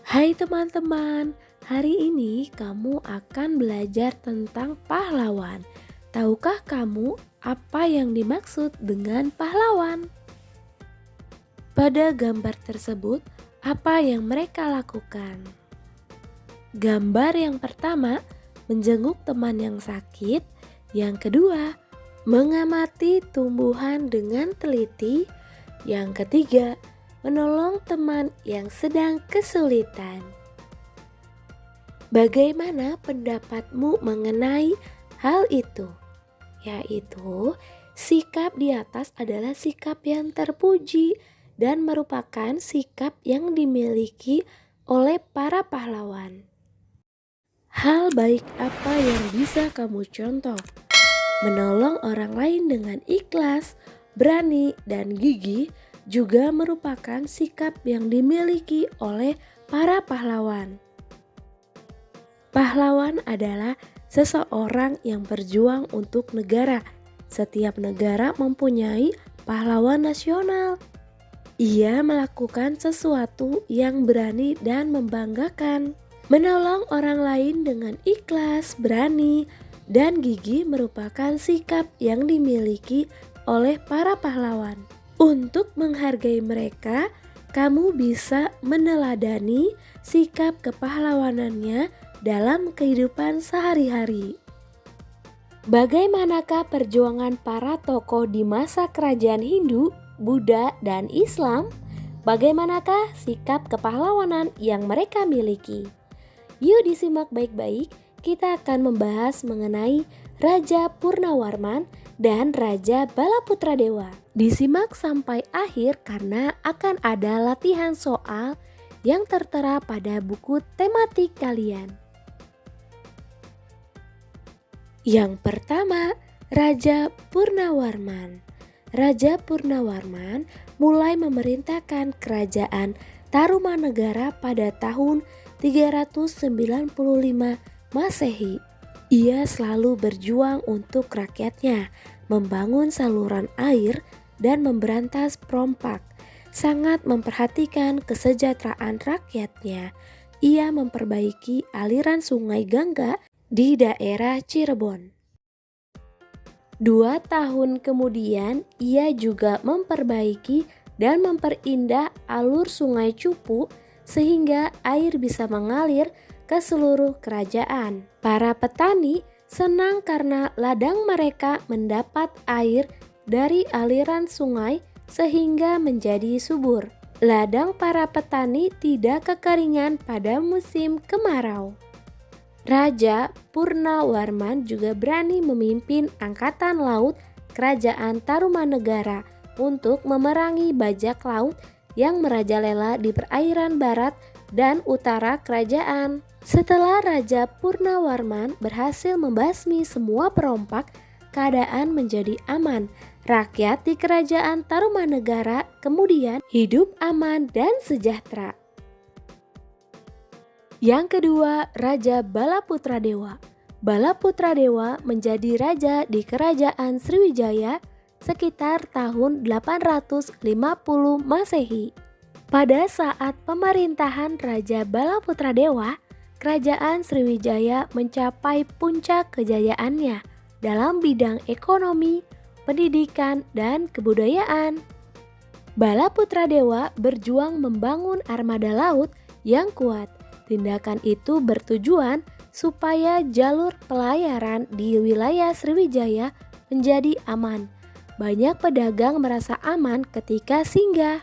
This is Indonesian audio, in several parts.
Hai teman-teman, hari ini kamu akan belajar tentang pahlawan. Tahukah kamu apa yang dimaksud dengan pahlawan? Pada gambar tersebut, apa yang mereka lakukan? Gambar yang pertama, menjenguk teman yang sakit. Yang kedua, mengamati tumbuhan dengan teliti. Yang ketiga, menolong teman yang sedang kesulitan. Bagaimana pendapatmu mengenai hal itu? Yaitu, sikap di atas adalah sikap yang terpuji dan merupakan sikap yang dimiliki oleh para pahlawan. Hal baik apa yang bisa kamu contoh? Menolong orang lain dengan ikhlas, berani, dan gigih juga merupakan sikap yang dimiliki oleh para pahlawan. Pahlawan adalah seseorang yang berjuang untuk negara. Setiap negara mempunyai pahlawan nasional. Ia melakukan sesuatu yang berani dan membanggakan. Menolong orang lain dengan ikhlas, berani, dan gigih merupakan sikap yang dimiliki oleh para pahlawan. Untuk menghargai mereka, kamu bisa meneladani sikap kepahlawanannya dalam kehidupan sehari-hari. Bagaimanakah perjuangan para tokoh di masa kerajaan Hindu, Buddha, dan Islam? Bagaimanakah sikap kepahlawanan yang mereka miliki? Yuk disimak baik-baik, kita akan membahas mengenai Raja Purnawarman dan Raja Balaputradewa. Disimak sampai akhir karena akan ada latihan soal yang tertera pada buku tematik kalian. Yang pertama, Raja Purnawarman. Raja Purnawarman mulai memerintahkan kerajaan Tarumanegara pada tahun 395 Masehi. Ia selalu berjuang untuk rakyatnya, membangun saluran air dan memberantas perompak. Sangat memperhatikan kesejahteraan rakyatnya. Ia memperbaiki aliran sungai Gangga di daerah Cirebon. 2 tahun kemudian, ia juga memperbaiki dan memperindah alur sungai Cupu sehingga air bisa mengalir ke seluruh kerajaan. Para petani senang karena ladang mereka mendapat air dari aliran sungai sehingga menjadi subur. Ladang para petani tidak kekeringan pada musim kemarau. Raja Purnawarman juga berani memimpin angkatan laut kerajaan Tarumanegara untuk memerangi bajak laut yang merajalela di perairan barat dan utara kerajaan. Setelah Raja Purnawarman berhasil membasmi semua perompak, keadaan menjadi aman. Rakyat di kerajaan Tarumanegara kemudian hidup aman dan sejahtera. Yang kedua, Raja Balaputradewa. Balaputradewa menjadi raja di kerajaan Sriwijaya sekitar tahun 850 Masehi. Pada saat pemerintahan Raja Balaputradewa, kerajaan Sriwijaya mencapai puncak kejayaannya dalam bidang ekonomi, pendidikan, dan kebudayaan. Balaputradewa berjuang membangun armada laut yang kuat. Tindakan itu bertujuan supaya jalur pelayaran di wilayah Sriwijaya menjadi aman. Banyak pedagang merasa aman ketika singgah.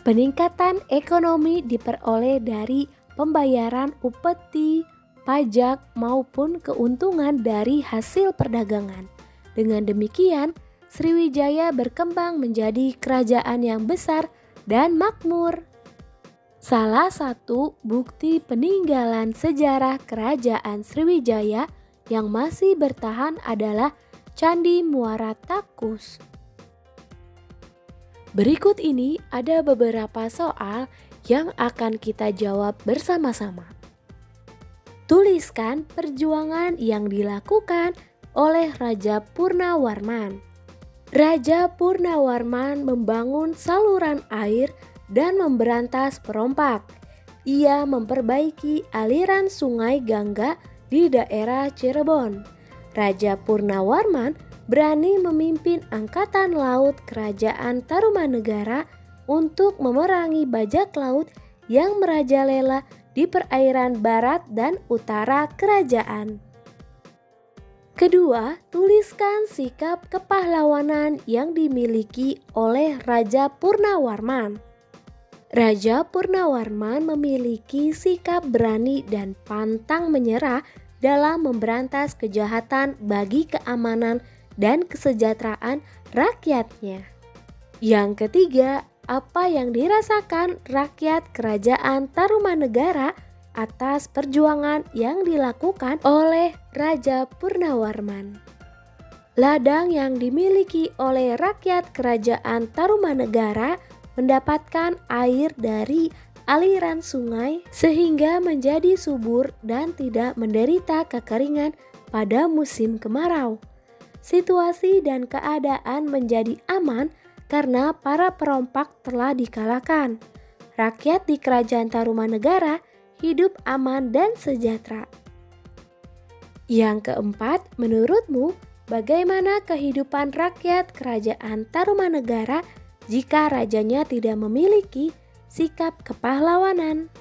Peningkatan ekonomi diperoleh dari pembayaran upeti, pajak, maupun keuntungan dari hasil perdagangan. Dengan demikian, Sriwijaya berkembang menjadi kerajaan yang besar dan makmur. Salah satu bukti peninggalan sejarah kerajaan Sriwijaya yang masih bertahan adalah Candi Muara Takus. Berikut ini ada beberapa soal yang akan kita jawab bersama-sama. Tuliskan perjuangan yang dilakukan oleh Raja Purnawarman. Raja Purnawarman membangun saluran air dan memberantas perompak. ia memperbaiki aliran sungai Gangga di daerah Cirebon. Raja Purnawarman berani memimpin angkatan laut kerajaan Tarumanegara untuk memerangi bajak laut yang merajalela di perairan barat dan utara kerajaan. Kedua, tuliskan sikap kepahlawanan yang dimiliki oleh Raja Purnawarman. Raja Purnawarman memiliki sikap berani dan pantang menyerah dalam memberantas kejahatan bagi keamanan dan kesejahteraan rakyatnya. Yang ketiga, apa yang dirasakan rakyat kerajaan Tarumanegara atas perjuangan yang dilakukan oleh Raja Purnawarman. Ladang yang dimiliki oleh rakyat kerajaan Tarumanegara mendapatkan air dari aliran sungai sehingga menjadi subur dan tidak menderita kekeringan pada musim kemarau. Situasi dan keadaan menjadi aman karena para perompak telah dikalahkan. Rakyat di kerajaan Tarumanegara hidup aman dan sejahtera. Yang keempat, menurutmu bagaimana kehidupan rakyat kerajaan Tarumanegara jika rajanya tidak memiliki sikap kepahlawanan?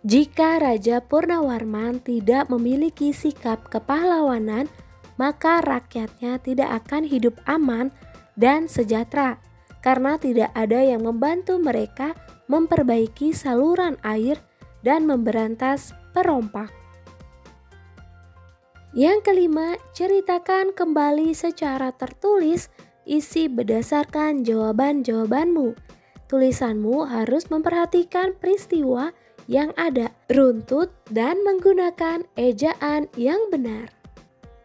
Jika Raja Purnawarman tidak memiliki sikap kepahlawanan, maka rakyatnya tidak akan hidup aman dan sejahtera karena tidak ada yang membantu mereka memperbaiki saluran air dan memberantas perompak. Yang kelima, ceritakan kembali secara tertulis isi berdasarkan jawaban-jawabanmu. Tulisanmu harus memperhatikan peristiwa yang ada, runtut, dan menggunakan ejaan yang benar.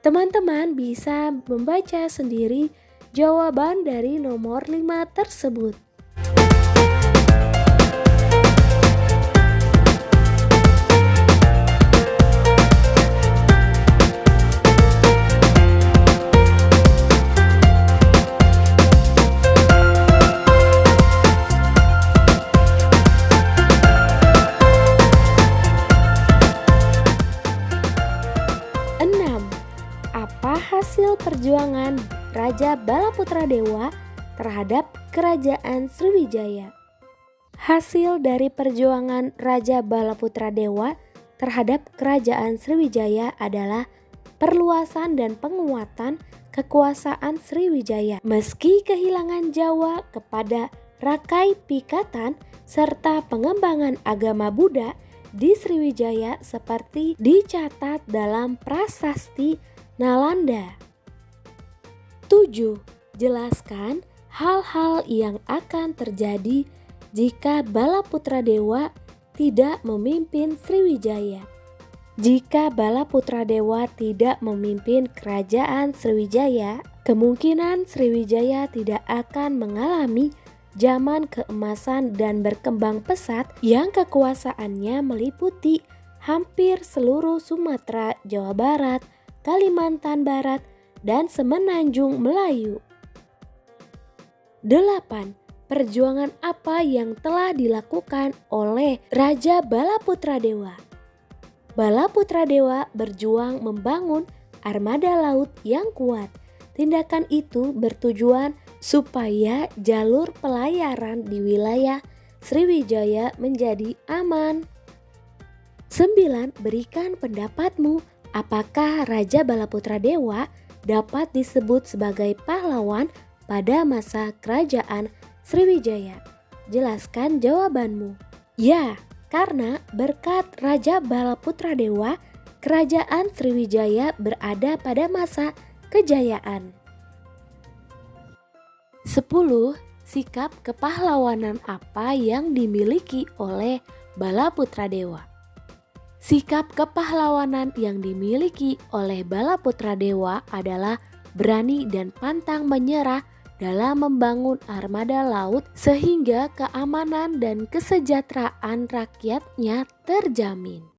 Teman-teman bisa membaca sendiri jawaban dari nomor 5 tersebut. Hasil perjuangan Raja Balaputradewa terhadap Kerajaan Sriwijaya. Hasil dari perjuangan Raja Balaputradewa terhadap Kerajaan Sriwijaya adalah perluasan dan penguatan kekuasaan Sriwijaya. Meski kehilangan Jawa kepada Rakai Pikatan serta pengembangan agama Buddha di Sriwijaya seperti dicatat dalam prasasti Nalanda. 7. Jelaskan hal-hal yang akan terjadi jika Balaputradewa tidak memimpin Sriwijaya. Jika Balaputradewa tidak memimpin kerajaan Sriwijaya, kemungkinan Sriwijaya tidak akan mengalami zaman keemasan dan berkembang pesat yang kekuasaannya meliputi hampir seluruh Sumatera, Jawa Barat, Kalimantan Barat, dan Semenanjung Melayu. 8. Perjuangan apa yang telah dilakukan oleh Raja Balaputradewa? Balaputradewa berjuang membangun armada laut yang kuat. Tindakan itu bertujuan supaya jalur pelayaran di wilayah Sriwijaya menjadi aman. 9. Berikan pendapatmu. Apakah Raja Balaputradewa dapat disebut sebagai pahlawan pada masa kerajaan Sriwijaya? Jelaskan jawabanmu. Ya, karena berkat Raja Balaputradewa, kerajaan Sriwijaya berada pada masa kejayaan. 10. Sikap kepahlawanan apa yang dimiliki oleh Balaputradewa? Sikap kepahlawanan yang dimiliki oleh Balaputradewa adalah berani dan pantang menyerah dalam membangun armada laut sehingga keamanan dan kesejahteraan rakyatnya terjamin.